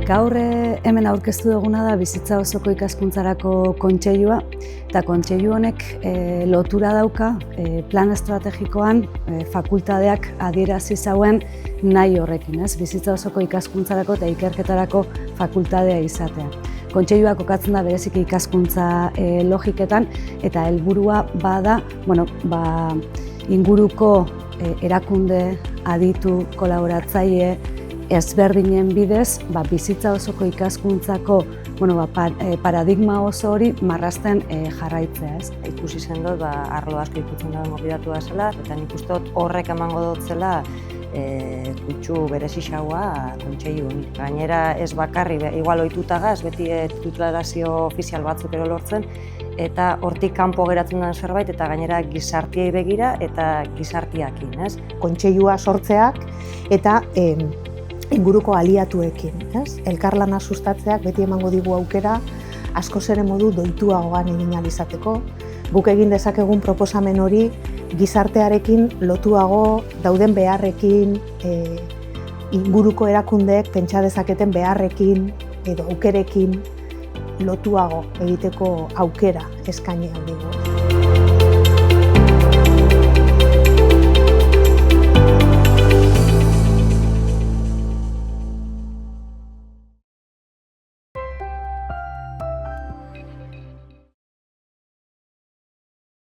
Gaur hemen aurkeztu duguna da bizitza osoko ikaskuntzarako kontseilua, eta kontseilu honek lotura dauka plan estrategikoan fakultateak adierazi zauen nahi horrekin, bizitza osoko ikaskuntzarako eta ikerketarako fakultatea izatea. Kontseiluak kokatzen da bereziki ikaskuntza logiketan eta helburua bada, inguruko erakunde, aditu, kolaboratzaile ezberdinen bidez, bizitza osoko ikaskuntzako paradigma oso hori marrazten jarraitzea. Ikusi zen dut, arlo asko ikutzen da mobilatu da zela, eta nik uste dut horrek emango dut zela kutsu berezixaua kontseilu honi. Gainera ez bakarri, igual ohituta gaz, beti titularazio ofizial batzuk ero lortzen, eta hortik kanpo geratzen den zerbait, eta gainera gizartiei begira eta gizartiakin. Kontseilua sortzeak eta inguruko aliatuekin. Elkarlana sustatzeak beti emango digu aukera askoz ere modu doituagoan egin ahal izateko. Guk egin dezakegun proposamen hori gizartearekin lotuago dauden beharrekin, inguruko erakundeek pentsa dezaketen beharrekin edo aukerekin lotuago egiteko aukera eskaini digu.